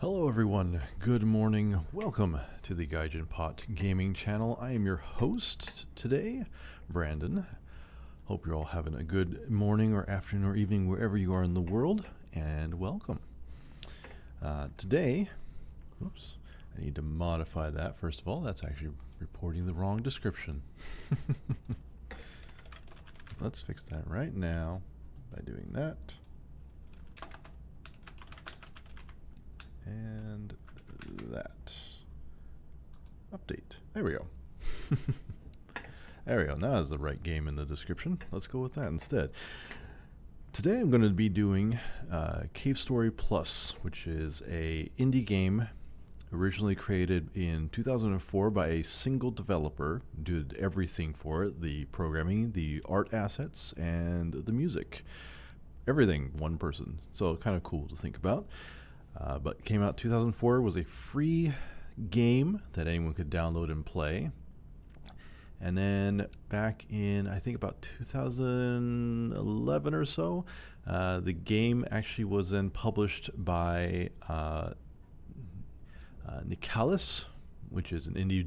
Hello everyone, good morning, welcome to the GaijinPot gaming channel. I am your host today, Brandon. Hope you're all having a good morning or afternoon or evening wherever you are in the world, and welcome. Today, oops, I need to modify that first of all. That's actually reporting the wrong description. Let's fix that right now by doing that. And that. Update. There we go. There we go. Now is the right game in the description. Let's go with that instead. Today I'm going to be doing Cave Story Plus, which is a indie game originally created in 2004 by a single developer. Did everything for it: the programming, the art assets, and the music. Everything, one person. So kind of cool to think about. But came out 2004, was a free game that anyone could download and play. And then back in, I think about 2011 or so, the game actually was then published by Nicalis, which is an indie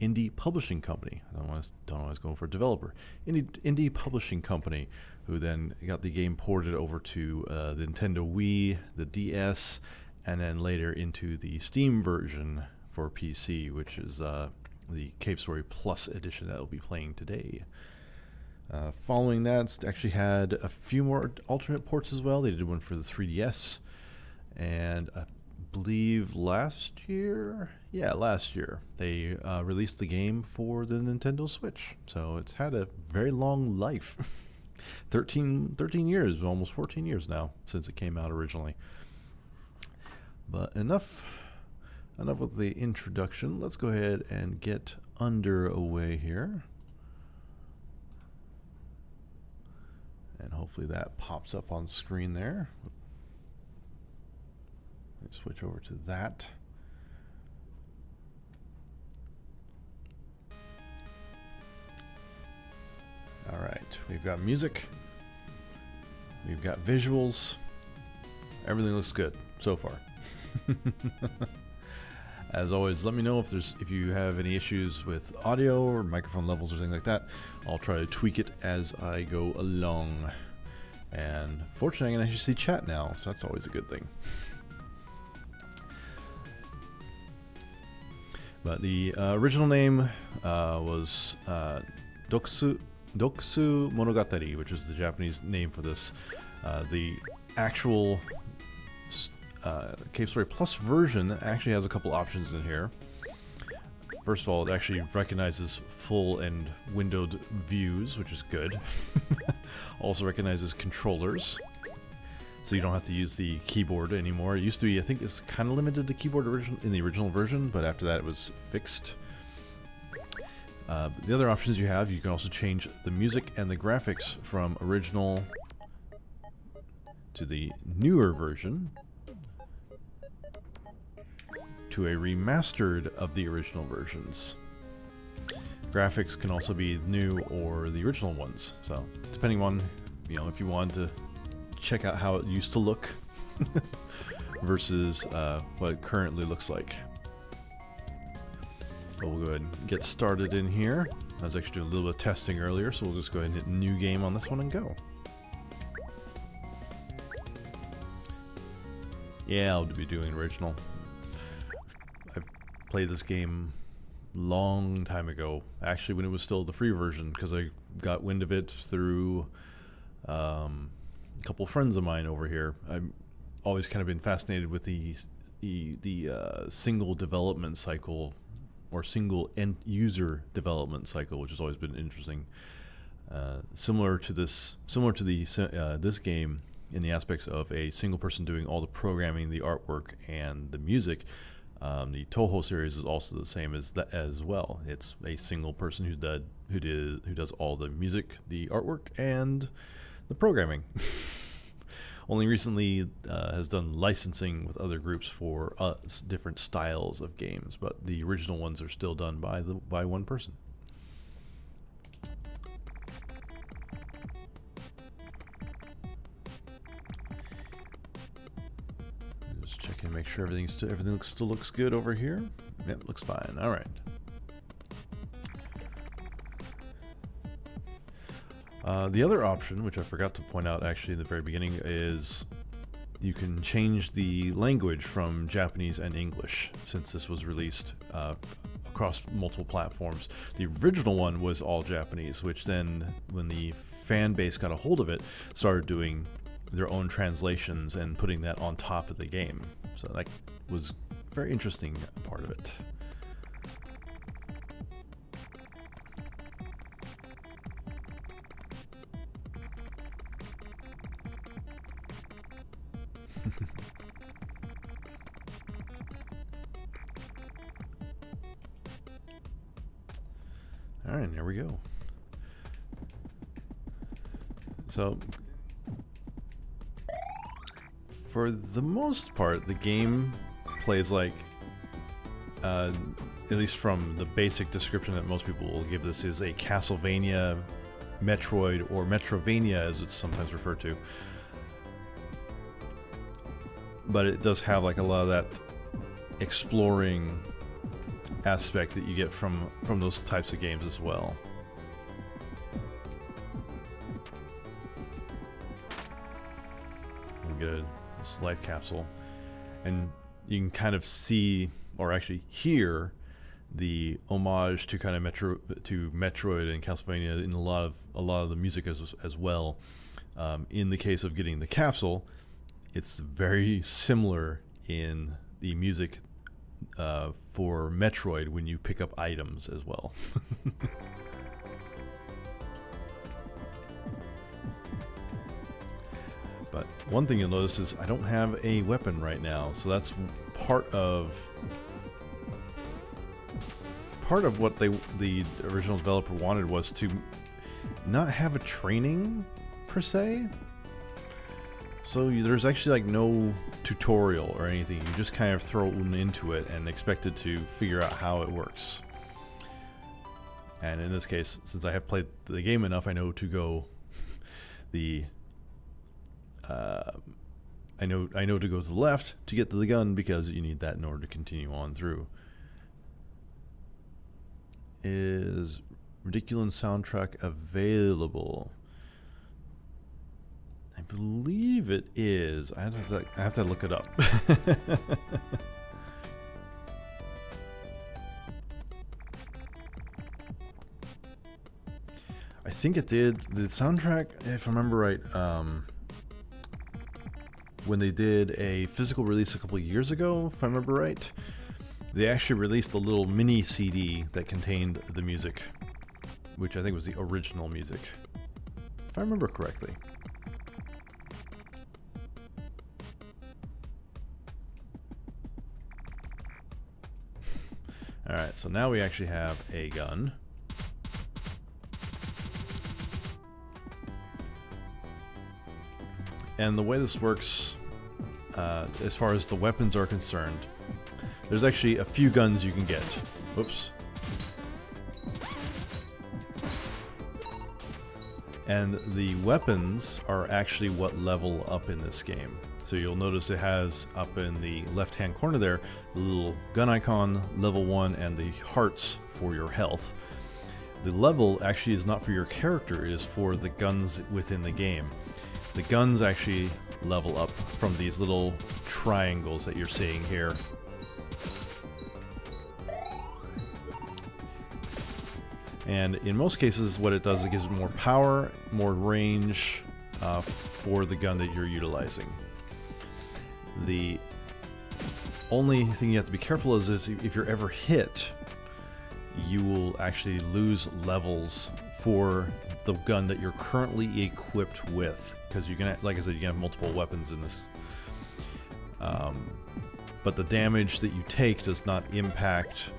indie publishing company. I don't know why I was going for a developer. Indie publishing company, who then got the game ported over to the Nintendo Wii, the DS, and then later into the Steam version for PC, which is the Cave Story Plus edition that we'll be playing today. Following that, it's actually had a few more alternate ports as well. They did one for the 3DS, and I believe last year, they released the game for the Nintendo Switch. So it's had a very long life. 13 years, almost 14 years now since it came out originally. But enough with the introduction. Let's go ahead and get underway here. And hopefully that pops up on screen there. Let's switch over to that. All right, we've got music, we've got visuals, everything looks good so far. As always, let me know if you have any issues with audio or microphone levels or things like that. I'll try to tweak it as I go along. And fortunately, I can actually see chat now, so that's always a good thing. But the original name was Dokusu Monogatari, which is the Japanese name for this. The actual Cave Story Plus version actually has a couple options in here. First of all, it actually recognizes full and windowed views, which is good. Also recognizes controllers, so you don't have to use the keyboard anymore. It used to be, I think it's kind of limited to keyboard in the original version, but after that it was fixed. The other options you have, you can also change the music and the graphics from original to the newer version to a remastered of the original versions. Graphics can also be new or the original ones, so depending on, if you want to check out how it used to look versus what it currently looks like. But we'll go ahead and get started in here. I was actually doing a little bit of testing earlier, so we'll just go ahead and hit new game on this one and go. Yeah, I'll be doing original. I've played this game long time ago, actually when it was still the free version, because I got wind of it through a couple friends of mine over here. I've always kind of been fascinated with the single development cycle, or single end user development cycle, which has always been interesting. Similar to this game in the aspects of a single person doing all the programming, the artwork, and the music. The Toho series is also the same as that as well. It's a single person who does all the music, the artwork, and the programming. Only recently has done licensing with other groups for different styles of games, but the original ones are still done by one person. make sure everything still looks good over here. Yep, looks fine. All right. The other option, which I forgot to point out actually in the very beginning, is you can change the language from Japanese and English, since this was released across multiple platforms. The original one was all Japanese, which then, when the fan base got a hold of it, started doing their own translations and putting that on top of the game. So that was a very interesting part of it. All right, there we go. So, for the most part, the game plays like, at least from the basic description that most people will give this, is a Castlevania, Metroid, or Metrovania as it's sometimes referred to. But it does have like a lot of that exploring aspect that you get from those types of games as well. We get a life capsule, and you can kind of see, or actually hear, the homage to kind of Metroid and Castlevania in a lot of the music as well. In the case of getting the capsule, it's very similar in the music for Metroid when you pick up items as well. But one thing you'll notice is I don't have a weapon right now, so that's part of what the original developer wanted, was to not have a training per se. So there's actually like no tutorial or anything. You just kind of throw into it and expect it to figure out how it works. And in this case, since I have played the game enough, I know to go the I know to go to the left to get to the gun, because you need that in order to continue on through. Is Ridiculous soundtrack available? I believe it is. I have to look it up. I think it did. The soundtrack, if I remember right, when they did a physical release a couple of years ago, if I remember right, they actually released a little mini CD that contained the music, which I think was the original music, if I remember correctly. Alright, so now we actually have a gun. And the way this works, as far as the weapons are concerned, there's actually a few guns you can get. Whoops. And the weapons are actually what level up in this game. So you'll notice it has up in the left-hand corner there, the little gun icon, level 1, and the hearts for your health. The level actually is not for your character, it is for the guns within the game. The guns actually level up from these little triangles that you're seeing here. And in most cases, what it does is it gives it more power, more range for the gun that you're utilizing. The only thing you have to be careful is if you're ever hit, you will actually lose levels for the gun that you're currently equipped with, because you can, like I said, you can have multiple weapons in this. But the damage that you take does not impact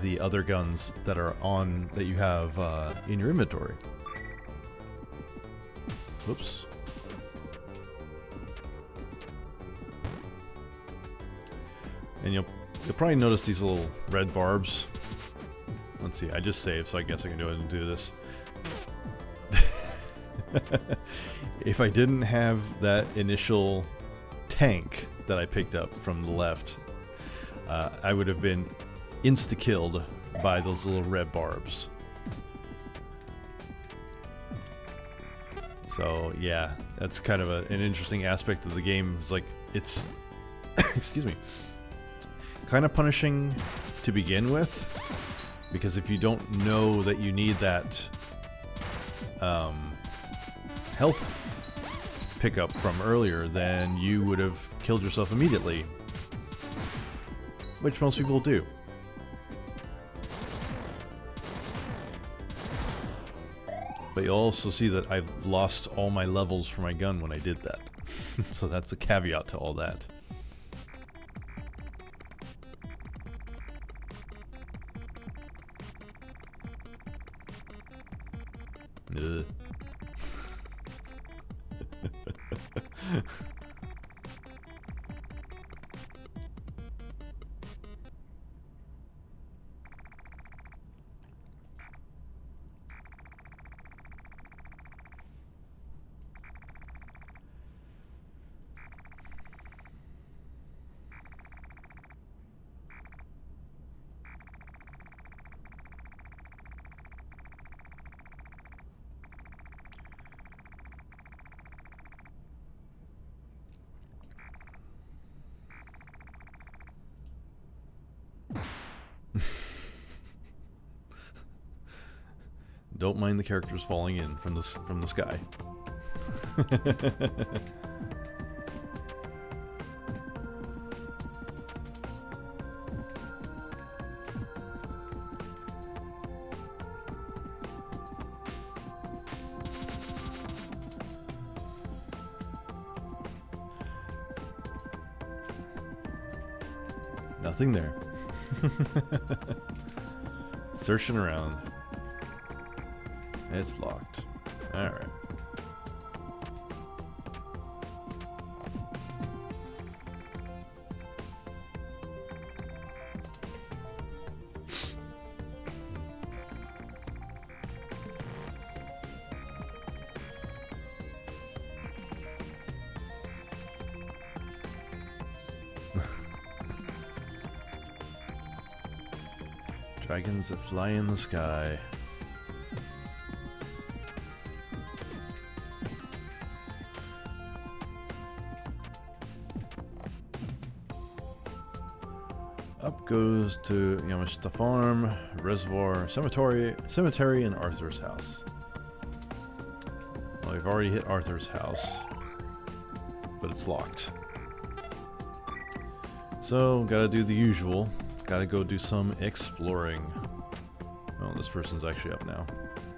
the other guns that are that you have in your inventory. Whoops. And you'll probably notice these little red barbs. Let's see, I just saved, so I guess I can go ahead and do this. If I didn't have that initial tank that I picked up from the left, I would have been insta-killed by those little red barbs. So yeah, that's kind of an interesting aspect of the game. It's like, it's excuse me, kind of punishing to begin with, because if you don't know that you need that health pickup from earlier, then you would have killed yourself immediately, which most people do. But you'll also see that I've lost all my levels for my gun when I did that. So that's a caveat to all that. Ugh. Don't mind the characters falling in from the sky. Nothing there. Searching around. It's locked. Alright. Dragons that fly in the sky. Up goes to Yamashita Farm, Reservoir, Cemetery, and Arthur's house. Well, we've already hit Arthur's house, but it's locked. So, gotta do the usual. Gotta go do some exploring. Well, this person's actually up now.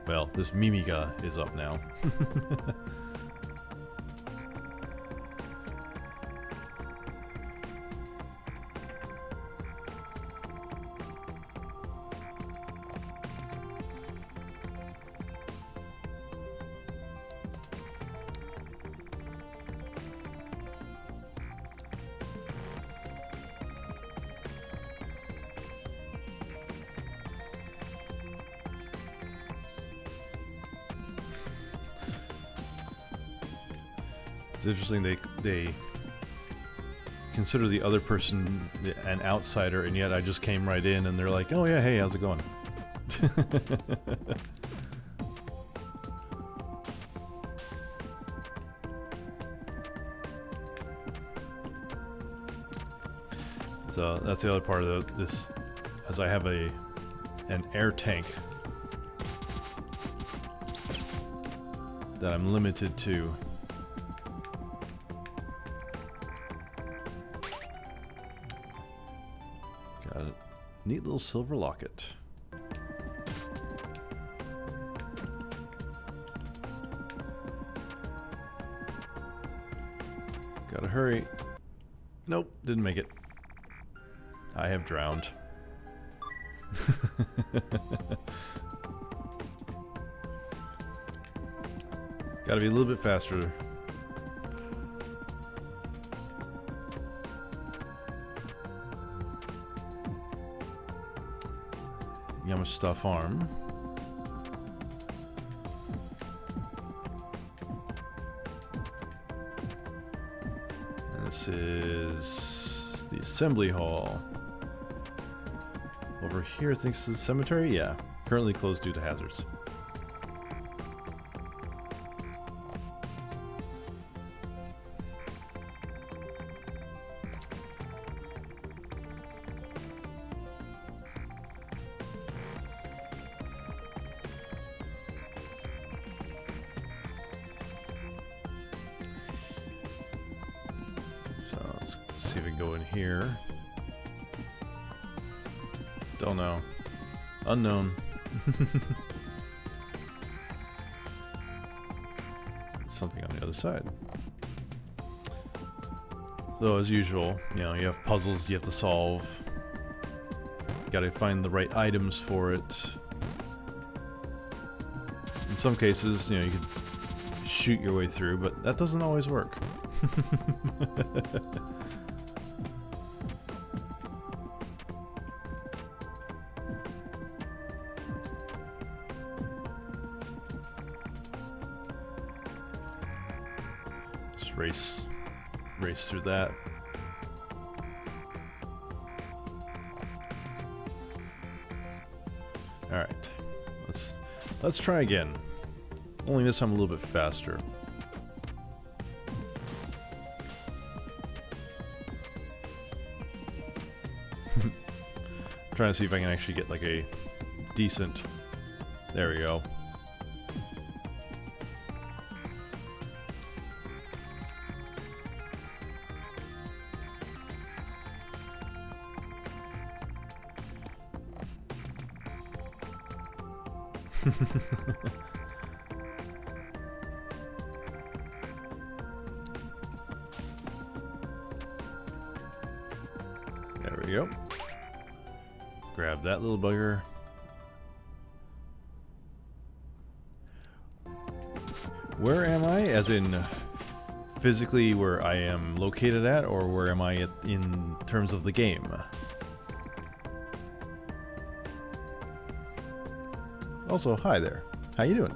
Well, this Mimiga is up now. It's interesting they consider the other person an outsider, and yet I just came right in and they're like, oh yeah, hey, how's it going? So that's the other part of this, as I have an air tank that I'm limited to. Got a neat little silver locket. Gotta hurry. Nope, didn't make it. I have drowned. Gotta be a little bit faster. Yamashita Farm. And the This is the assembly hall. Over here, I think this is the cemetery? Yeah. Currently closed due to hazards. So let's see if we can go in here. Don't know. Unknown. Something on the other side. So as usual, you know, you have puzzles you have to solve. You gotta find the right items for it. In some cases, you know, you could shoot your way through, but that doesn't always work. Just race through that. All right, let's try again. Only this time a little bit faster. Trying to see if I can actually get like a decent. There we go. There we go. Grab that little bugger. Where am I? As in physically where I am located at, or where am I at in terms of the game? Also, hi there. How you doing?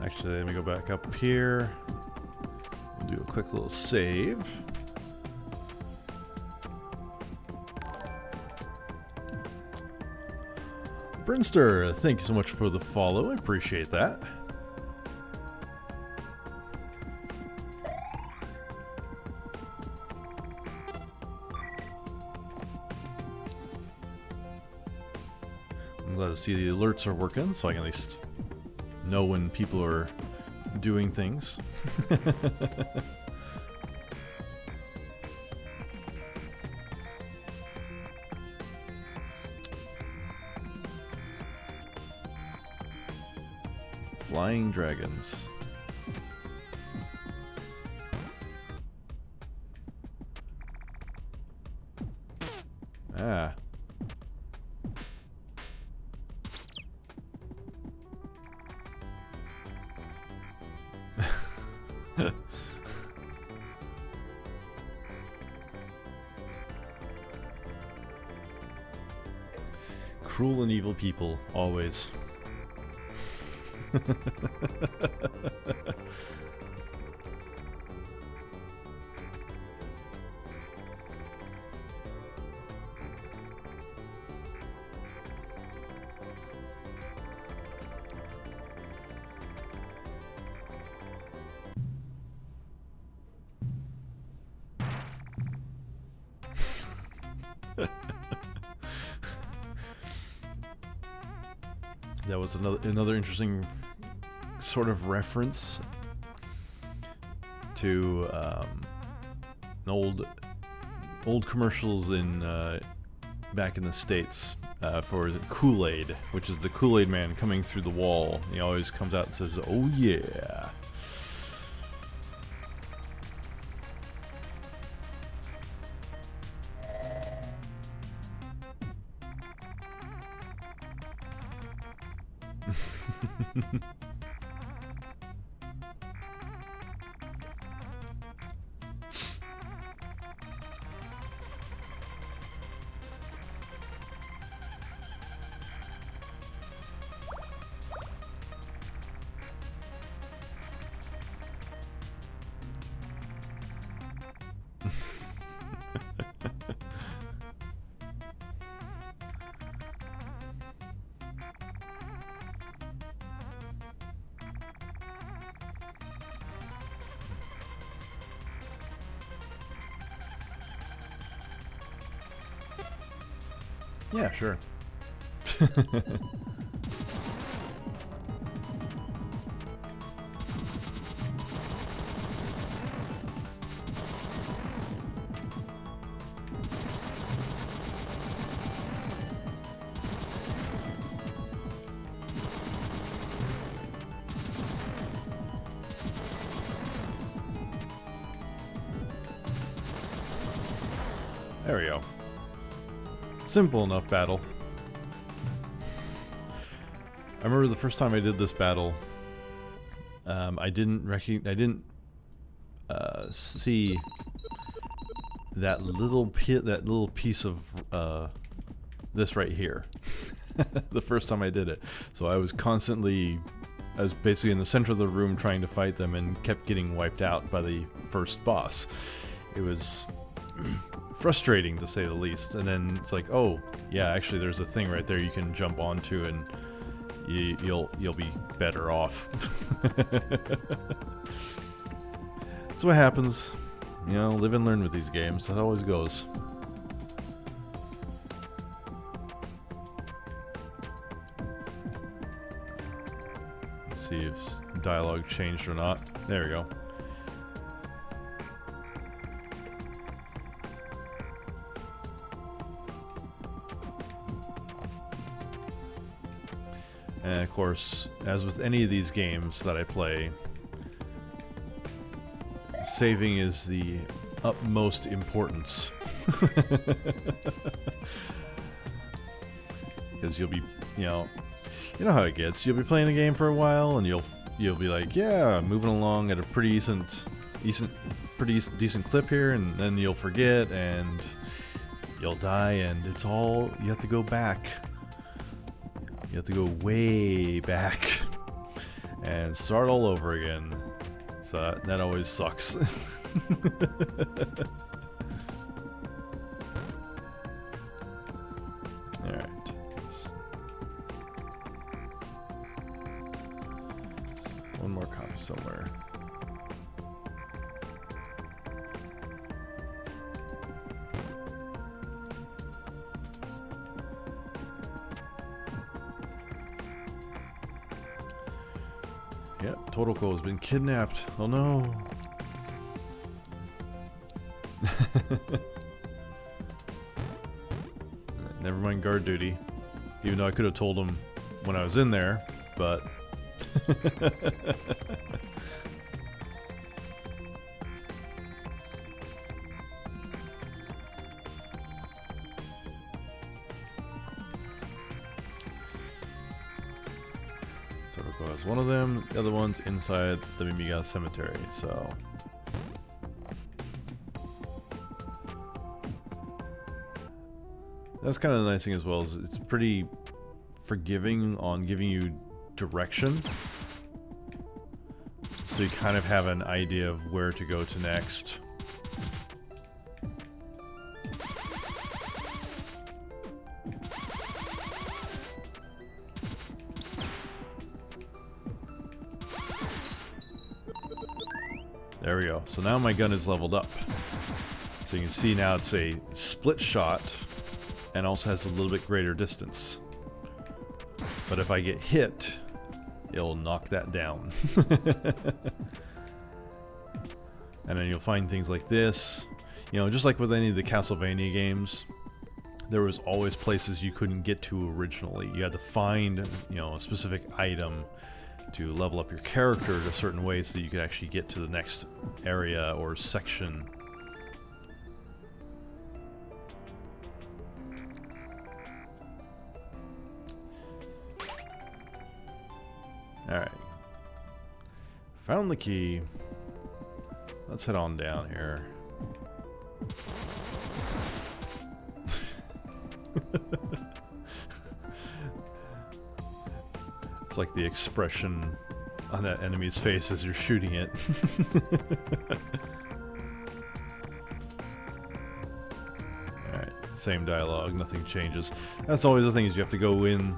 Actually, let me go back up here. Do a quick little save. Brinster, thank you so much for the follow. I appreciate that. I'm glad to see the alerts are working, so I can at least know when people are doing things. Flying dragons. Ah. Cruel and evil people, always. That was another interesting sort of reference to an old commercials in back in the States for the Kool-Aid, which is the Kool-Aid man coming through the wall. He always comes out and says, "Oh yeah." Yeah, sure. There we go. Simple enough battle. I remember the first time I did this battle, I didn't see that little piece of this right here. The first time I did it, so I was basically in the center of the room trying to fight them and kept getting wiped out by the first boss. It was frustrating to say the least. And then it's like, oh yeah, actually there's a thing right there you can jump onto and you'll be better off. That's what happens. You know, live and learn with these games. That always goes. Let's see if dialogue changed or not. There we go. And of course, as with any of these games that I play, saving is the utmost importance. Because you'll be, you know how it gets. You'll be playing a game for a while, and you'll be like, yeah, moving along at a pretty decent clip here, and then you'll forget, and you'll die, and it's all, you have to go back. You have to go way back and start all over again. So that always sucks. Alright. One more copy somewhere. Yep, Totoko has been kidnapped. Oh no. Never mind guard duty. Even though I could have told him when I was in there, but... Totoko has one of them, the other one's inside the Mimiga cemetery, so... That's kind of the nice thing as well, is it's pretty forgiving on giving you direction. So you kind of have an idea of where to go to next. There we go. So now my gun is leveled up. So you can see now it's a split shot and also has a little bit greater distance. But if I get hit, it'll knock that down. And then you'll find things like this. You know, just like with any of the Castlevania games, there was always places you couldn't get to originally. You had to find, you know, a specific item to level up your character in a certain way so you could actually get to the next area or section. Alright. Found the key. Let's head on down here. It's like the expression on that enemy's face as you're shooting it. Alright, same dialogue, nothing changes. That's always the thing, is you have to go in,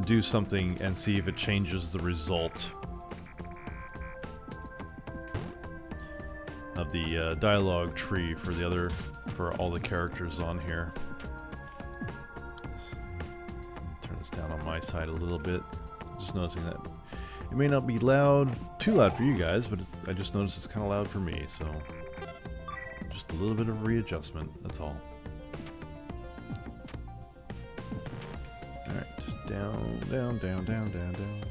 do something, and see if it changes the result of the dialogue tree for for all the characters on here. So, turn this down on my side a little bit. Just noticing that it may not be too loud for you guys, but I just noticed it's kind of loud for me, so just a little bit of readjustment, that's all. Alright, down, down, down, down, down, down.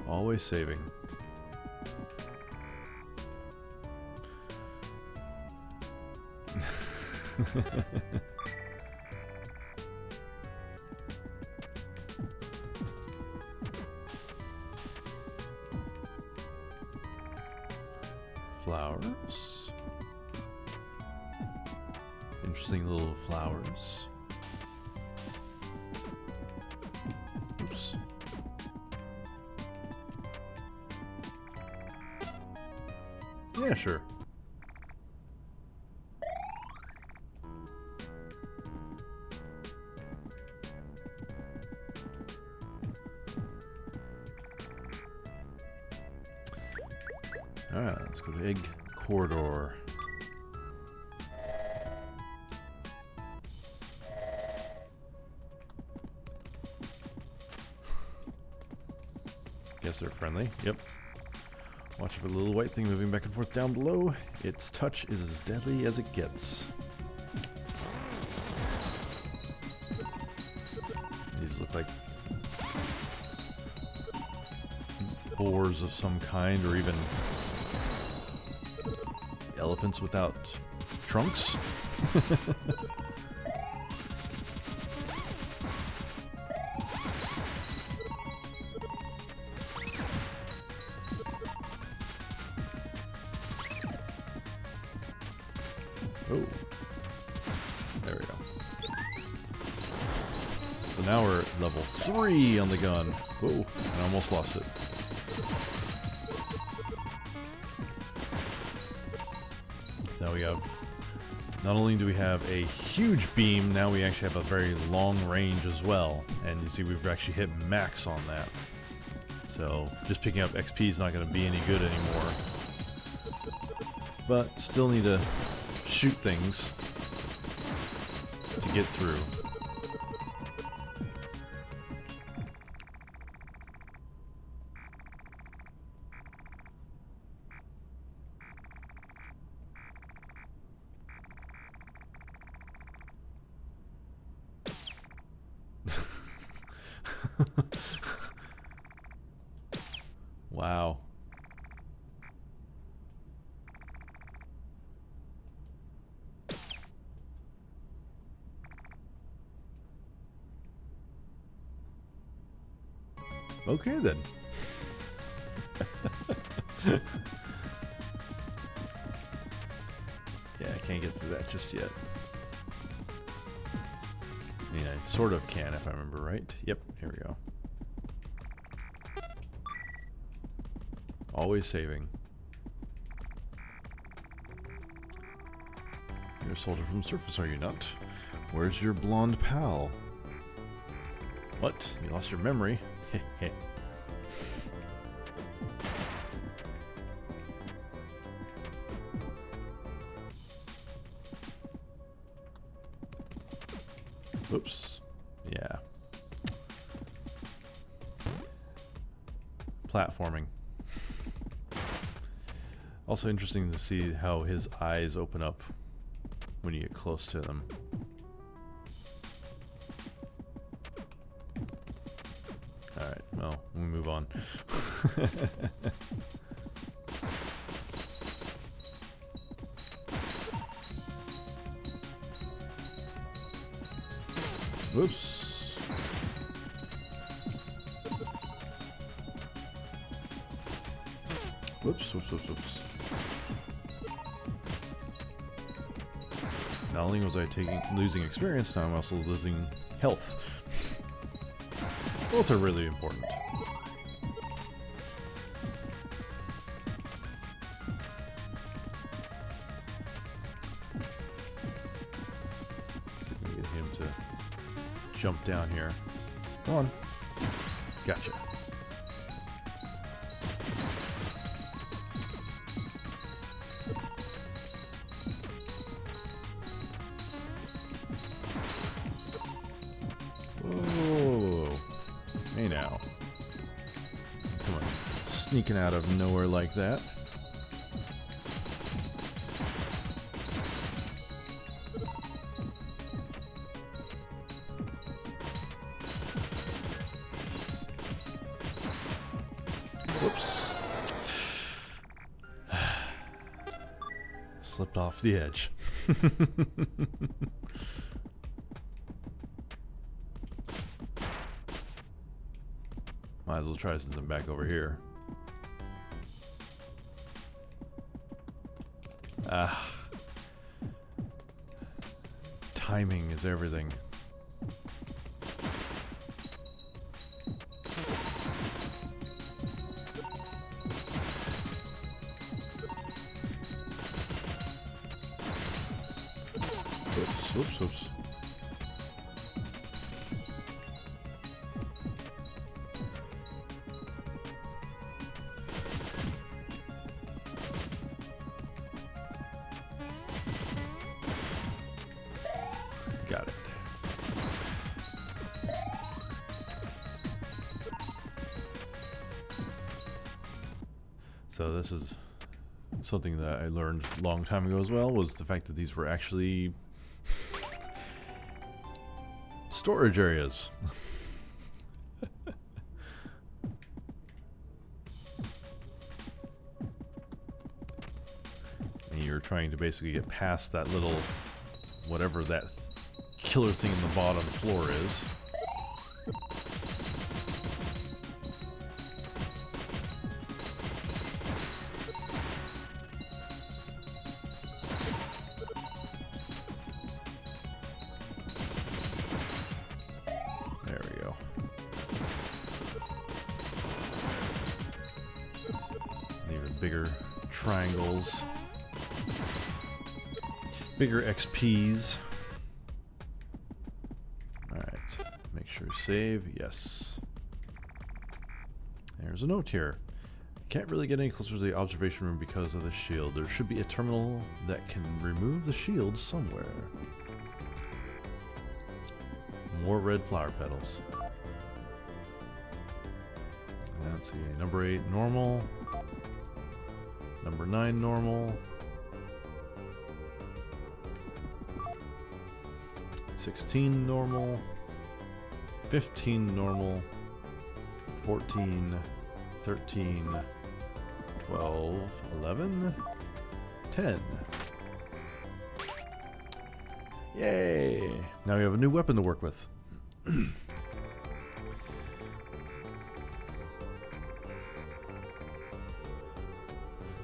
Always saving. Flowers. Interesting little flowers. Oops. Yeah, sure. Alright, let's go to Egg Corridor. Guess they're friendly. Yep. Watch for the little white thing moving back and forth down below. Its touch is as deadly as it gets. These look like boars of some kind, or even elephants without trunks. Oh, there we go. So now we're at level 3 on the gun. Whoa, I almost lost it. So now we have, not only do we have a huge beam, now we actually have a very long range as well. And you see we've actually hit max on that. So just picking up XP is not going to be any good anymore. But still need to shoot things to get through. Wow. Okay then. Yeah, I can't get through that just yet. I mean, I sort of can if I remember right. Yep, here we go. Always saving. You're a soldier from the surface, are you not? Where's your blonde pal? What? You lost your memory? Heh. Oops. Yeah. Platforming. Also interesting to see how his eyes open up when you get close to them. Alright, well, we move on. Whoops. Whoops, whoops, whoops, whoops. Not only was I losing experience, now I'm also losing health. Both are really important. Get him to jump down here. Come on. Gotcha. Hey now. Come on. Sneaking out of nowhere like that. Whoops. Slipped off the edge. Might as well try since I'm back over here. Ah. Timing is everything. Oops, oops, oops. Got it. So this is something that I learned a long time ago as well, was the fact that these were actually storage areas. And you're trying to basically get past that little whatever that killer thing in the bottom floor is. There we go. Even bigger triangles. Bigger XPs. Save, yes. There's a note here. Can't really get any closer to the observation room because of the shield. There should be a terminal that can remove the shield somewhere. More red flower petals. Let's see, number 8 normal. Number 9 normal. 16 normal. 15 normal, 14, 13, 12, 11, 10. Yay! Now we have a new weapon to work with.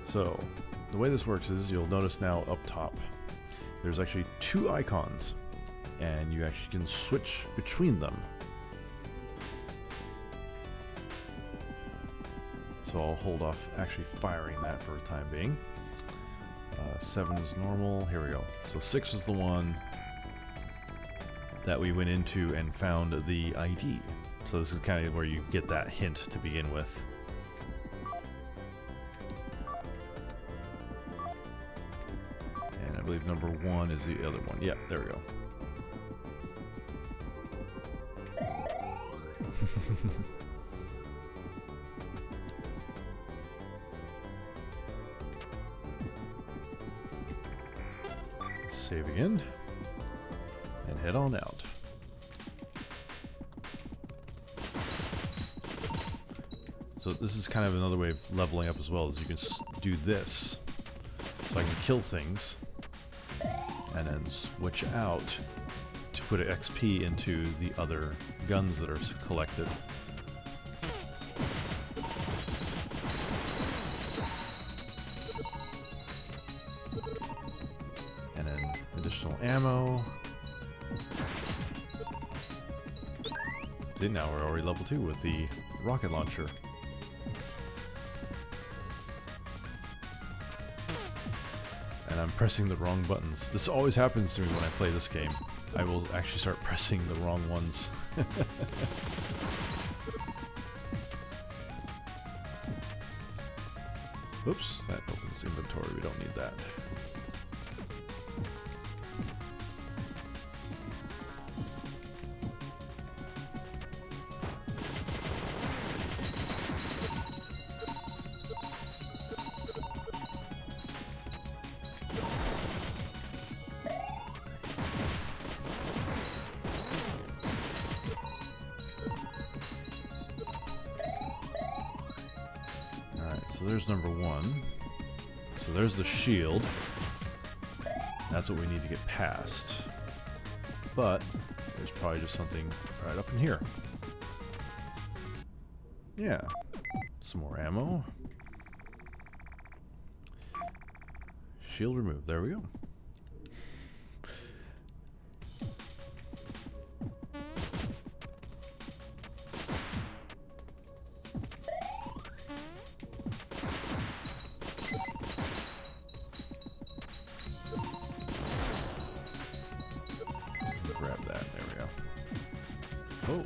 So, the way this works is you'll notice now up top, there's actually 2 icons, and you actually can switch between them. So I'll hold off actually firing that for the time being. 7 is normal. Here we go. So 6 is the one that we went into and found the ID. So this is kind of where you get that hint to begin with. And I believe number 1 is the other one. Yeah, there we go. Save again, and head on out. So this is kind of another way of leveling up as well, is you can do this. So I can kill things, and then switch out to put XP into the other guns that are collected. And then additional ammo. See, now we're already level 2 with the rocket launcher. And I'm pressing the wrong buttons. This always happens to me when I play this game. I will actually start pressing the wrong ones. Oops, that opens inventory. We don't need that. So there's number 1. So there's the shield. That's what we need to get past. But there's probably just something right up in here. Yeah. Some more ammo. Shield removed. There we go. Grab that. There we go. Oh.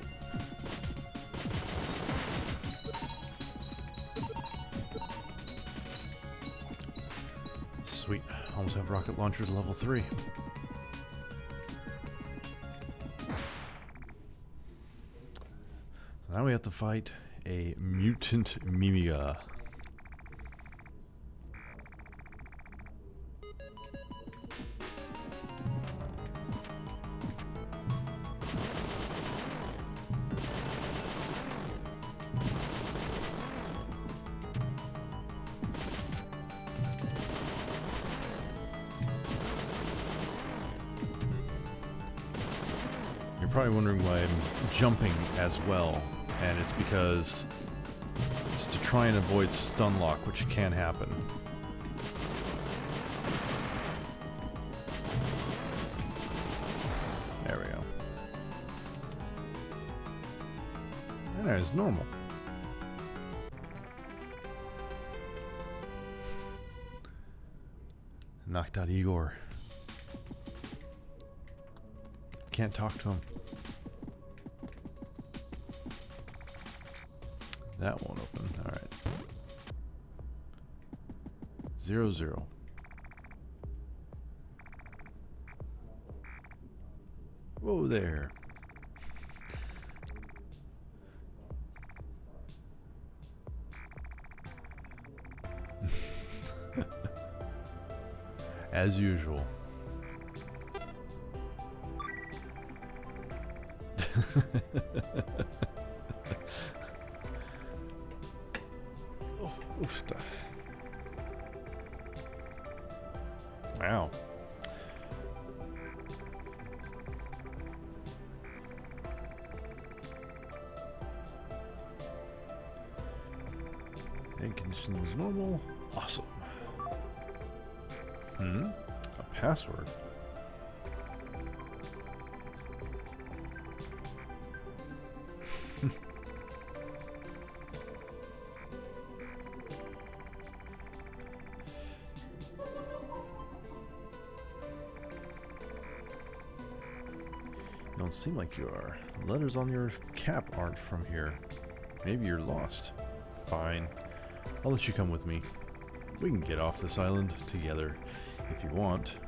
Sweet. Almost have rocket launchers level 3. So now we have to fight a mutant Mimiga. You're probably wondering why I'm jumping as well, and it's because it's to try and avoid stun lock, which can happen. There we go. And that is normal. Knocked out Igor. Can't talk to him. That won't open. Alright. 0-0. Whoa there. As usual. Oh, oofta. Wow. And conditions normal. Awesome. A password. Don't seem like you are. Letters on your cap aren't from here. Maybe you're lost. Fine. I'll let you come with me. We can get off this island together if you want.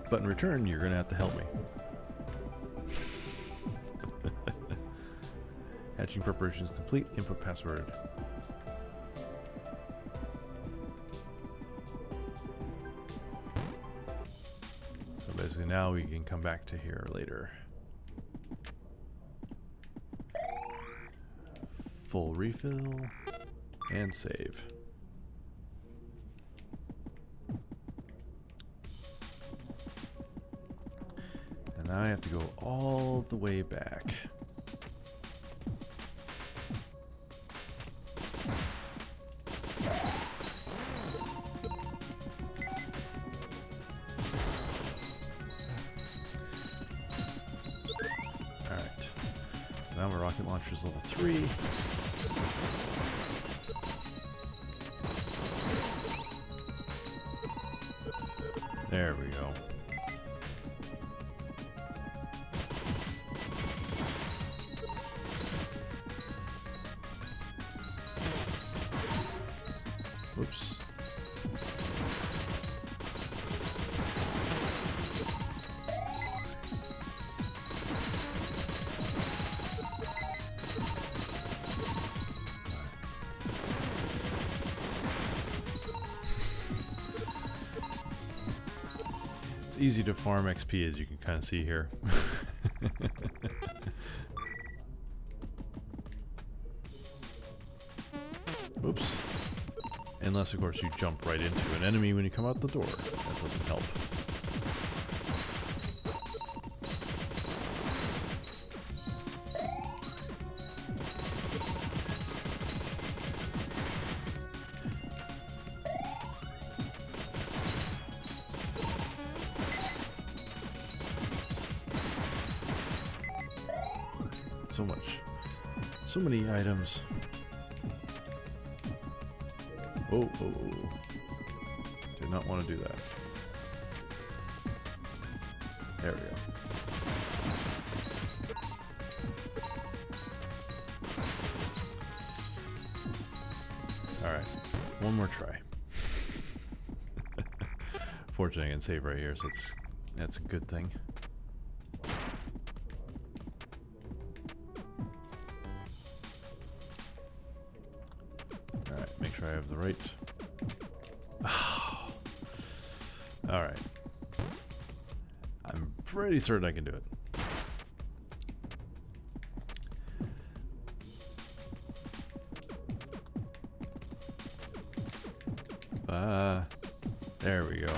But in return, you're gonna have to help me. Hatching preparations complete. Input password. So basically now we can come back to here later. Full refill and save. And Now I have to go all the way back. Alright. So now my rocket launcher is level 3. There we go. Whoops. It's easy to farm XP, as you can kind of see here. Oops. Unless, of course, you jump right into an enemy when you come out the door. That doesn't help. So much. So many items. Oh, oh, oh. Did not want to do that. There we go. Alright. One more try. Fortunately, I can save right here, so that's a good thing. Make sure I have the right. Oh. Alright. I'm pretty certain I can do it. There we go.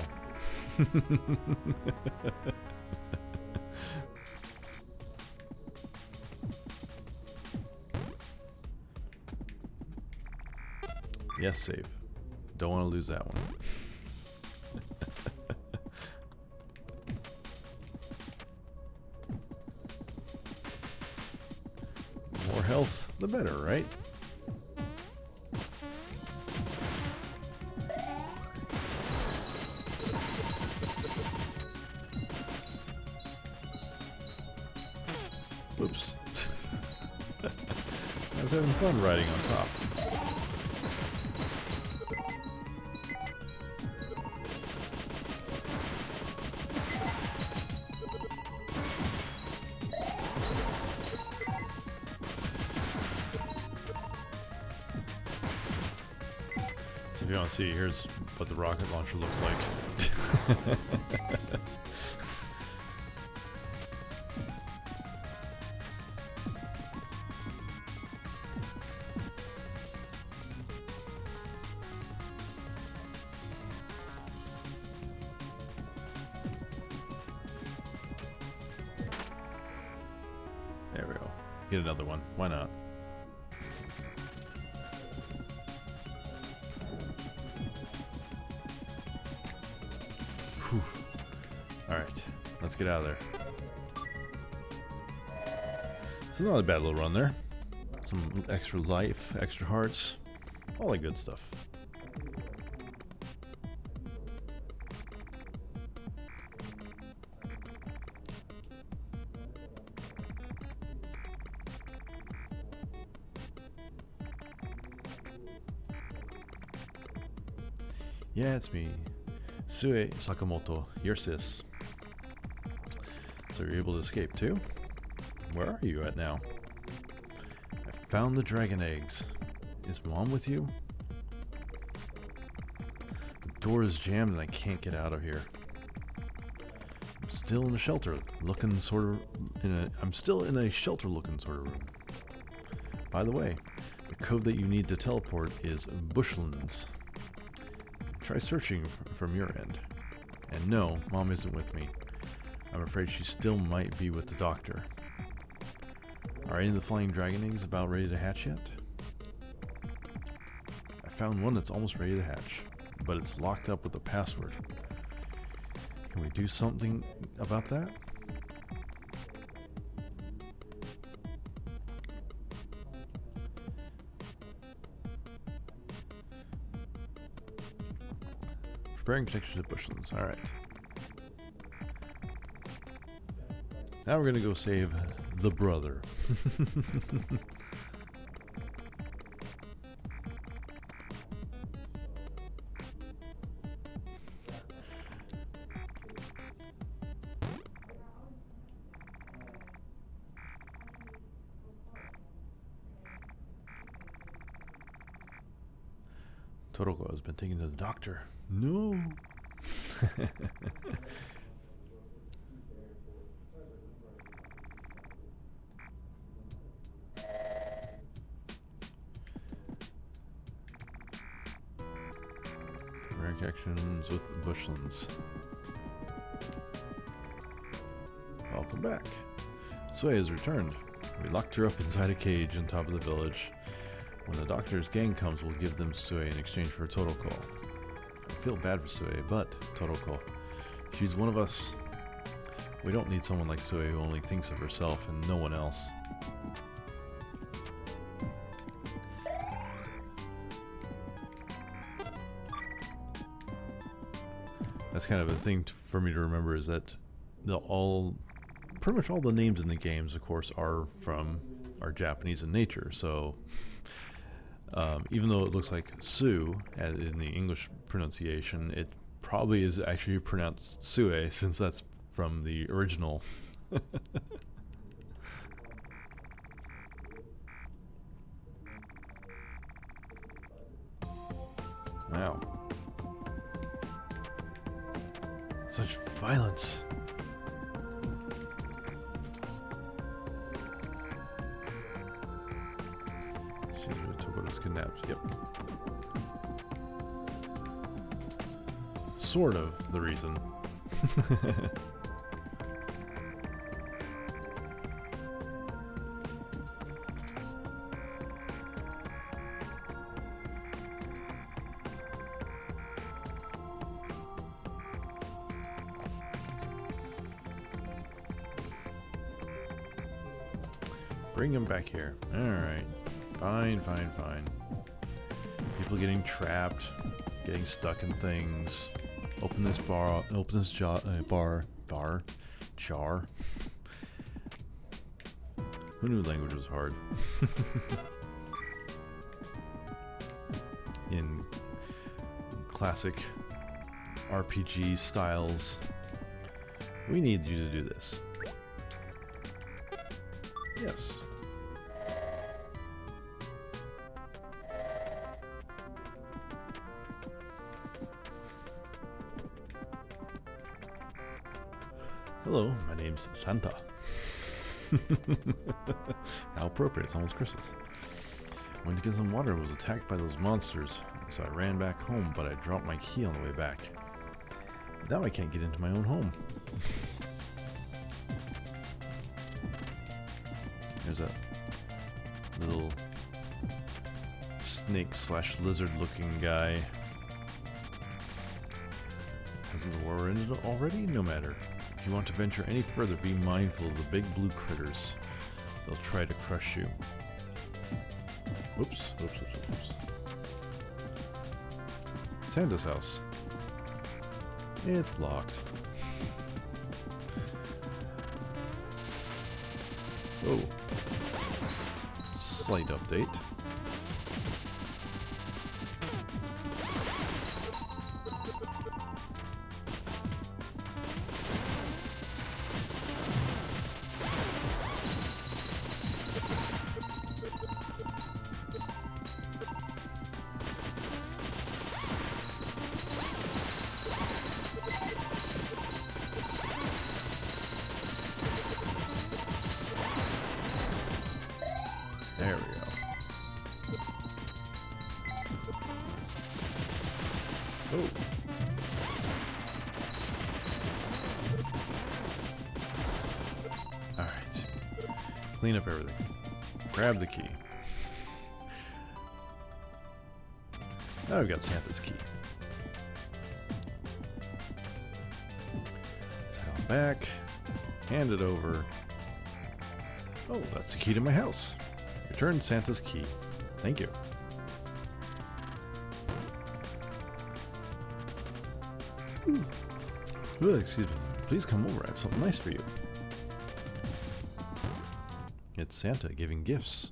Yes, save. Don't want to lose that one. More health, the better, right? Oops. I was having fun riding on top. If you want to see, here's what the rocket launcher looks like. There we go. Get another one. Why not? Alright, let's get out of there. It's not a bad little run there. Some extra life, extra hearts, all that good stuff. Yeah, it's me. Sue Sakamoto, your sis. So you're able to escape too? Where are you at now? I found the dragon eggs. Is Mom with you? The door is jammed and I can't get out of here. I'm still in a shelter looking sort of I'm still in a shelter looking sort of room. By the way, the code that you need to teleport is Bushlands. Try searching from your end. And no, Mom isn't with me. I'm afraid she still might be with the doctor. Are any of the flying dragon eggs about ready to hatch yet? I found one that's almost ready to hatch, but it's locked up with a password. Can we do something about that? Preparing connections to bushlands. Alright. Now we're going to go save the brother. Totoko has been taken to the doctor. No. Connections with bushlands. Welcome back. Sui has returned. We locked her up inside a cage on top of the village. When the doctor's gang comes, we'll give them Sui in exchange for a Totoko. I feel bad for Sui, but Totoko, she's one of us. We don't need someone like Sui who only thinks of herself and no one else. That's kind of a thing for me to remember, is that pretty much all the names in the games, of course, are Japanese in nature. So even though it looks like Sue in the English pronunciation, it probably is actually pronounced Sue, since that's from the original. Wow. Such violence. Tokoto's kidnapped. Yep. Sort of the reason. Bring him back here. Alright. Fine, fine, fine. People getting trapped, getting stuck in things. Open this jar. Who knew language was hard? In classic RPG styles, we need you to do this. Yes. Hello, my name's Santa. How appropriate, it's almost Christmas. Went to get some water and was attacked by those monsters, so I ran back home, but I dropped my key on the way back. Now I can't get into my own home. There's that little snake/lizard looking guy. Hasn't the war ended already? No matter. If you want to venture any further, be mindful of the big blue critters. They'll try to crush you. Oops, oops, oops, oops. Santa's house. It's locked. Oh. Slight update. There we go. Oh. clean up everything. Grab the key. Now we've got Santa's key. Let's head on back. Hand it over. Oh, that's the key to my house. Return Santa's key. Thank you. Oh, excuse me. Please come over. I have something nice for you. It's Santa giving gifts.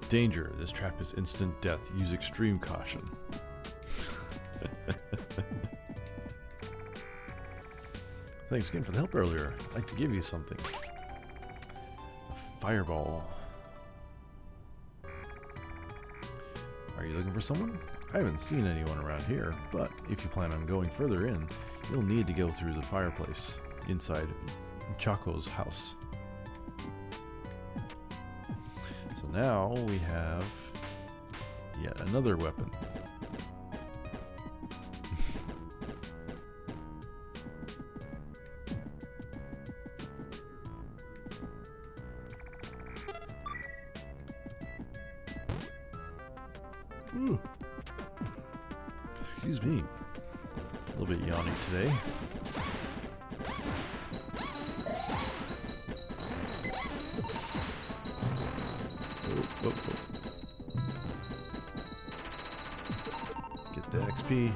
Danger. This trap is instant death. Use extreme caution. Thanks again for the help earlier. I'd like to give you something. A fireball. Are you looking for someone? I haven't seen anyone around here, but if you plan on going further in, you'll need to go through the fireplace inside Chuckles House. So now we have yet another weapon. Ooh. Excuse me. A little bit yawning today. Oh. Get that XP.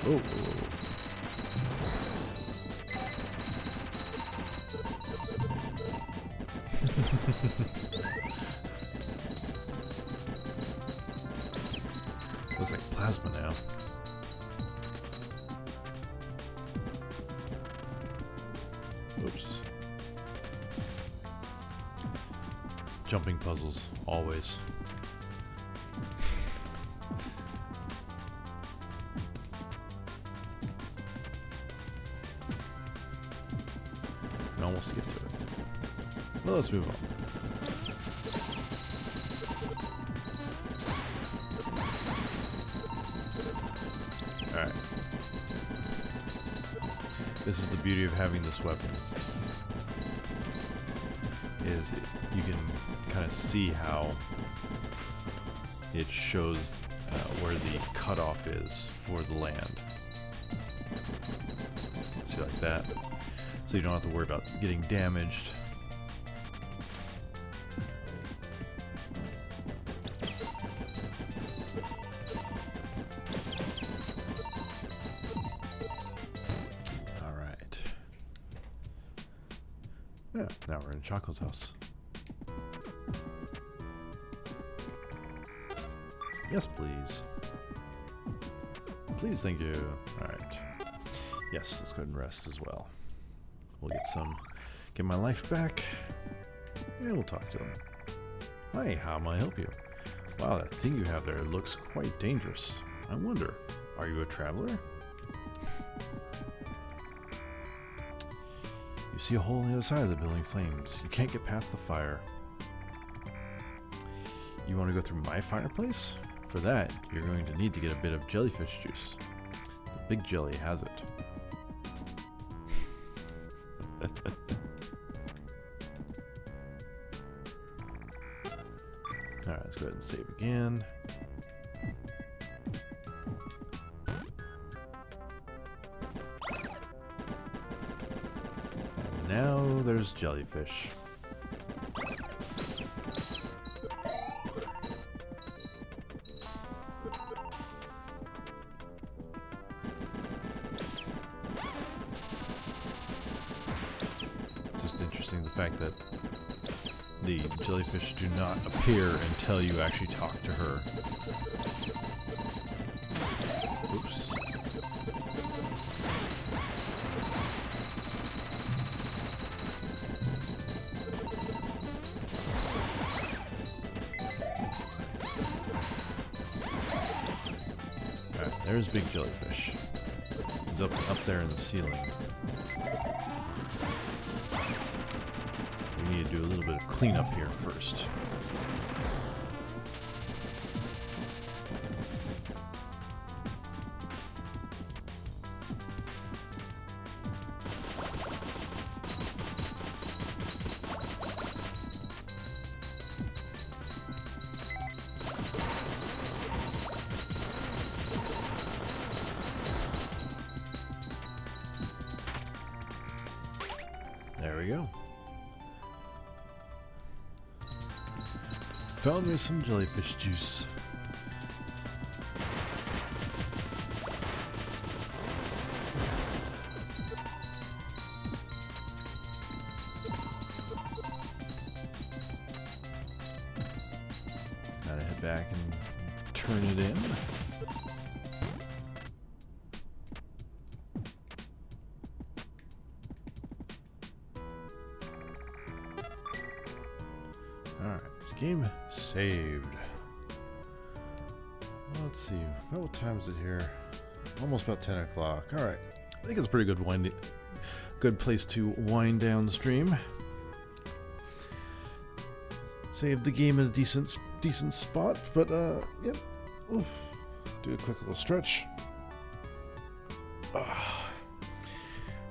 Oh. Looks like plasma now. Oops. Jumping puzzles, always. Almost get to it. Well, let's move on. Alright. This is the beauty of having this weapon. You can kind of see how it shows where the cutoff is for the land. See, like that. So you don't have to worry about getting damaged. Alright. Yeah, now we're in Chuckles House. Yes, please. Please, thank you. Alright. Yes, let's go ahead and rest as well. We'll get my life back, and we'll talk to him. Hi, how may I help you? Wow, that thing you have there looks quite dangerous. I wonder, are you a traveler? You see a hole on the other side of the building flames. You can't get past the fire. You want to go through my fireplace? For that, you're going to need to get a bit of jellyfish juice. The big jelly has it. Alright, let's go ahead and save again. And now there's jellyfish. Just interesting the fact that the jellyfish do not appear until you actually talk to her. Oops. Alright, there's big jellyfish. He's up there in the ceiling. We need to do a little bit of cleanup here first. There we go. Found me some jellyfish juice. Gotta head back and turn it in. Alright, game saved. Let's see, what time is it here? Almost about 10 o'clock. Alright, I think it's a pretty good place to wind down the stream. Saved the game in a decent spot, but yep. Oof. Do a quick little stretch.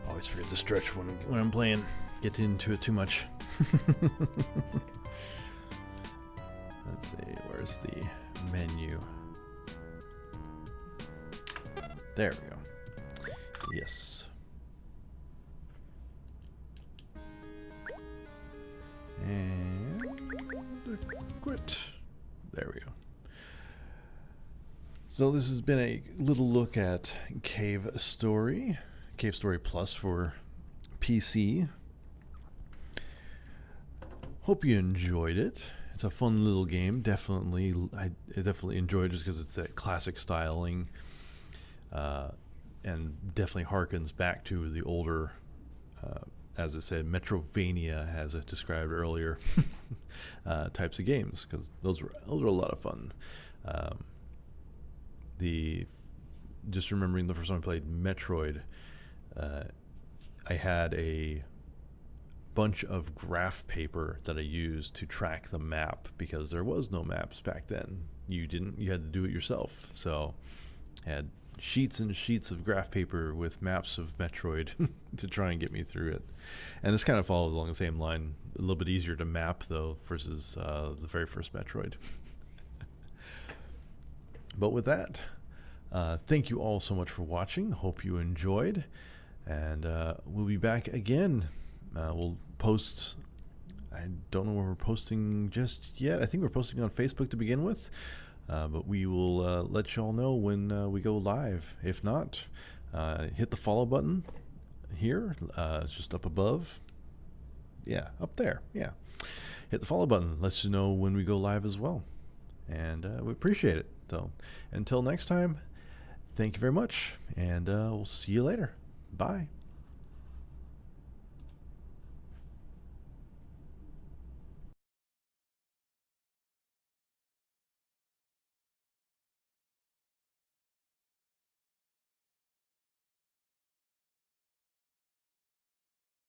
Always forget to stretch when I'm playing. Get into it too much. Let's see, where's the menu? There we go. Yes. And quit. There we go. So this has been a little look at Cave Story Plus for PC. Hope you enjoyed it. It's a fun little game. I definitely enjoyed it just because it's that classic styling, and definitely harkens back to the older, as I said, Metrovania, as I described earlier, types of games, because those were a lot of fun. Just remembering the first time I played Metroid, I had a bunch of graph paper that I used to track the map, because there was no maps back then. You had to do it yourself. So I had sheets and sheets of graph paper with maps of Metroid to try and get me through it. And this kind of follows along the same line. A little bit easier to map though versus the very first Metroid. But with that, thank you all so much for watching. Hope you enjoyed, and we'll be back again. We'll post, I don't know where we're posting just yet. I think we're posting on Facebook to begin with, but we will let you all know when we go live. If not, hit the follow button here. It's just up above. Yeah, up there. Yeah. Hit the follow button. Lets you know when we go live as well. And we appreciate it. So until next time, thank you very much, and we'll see you later. Bye.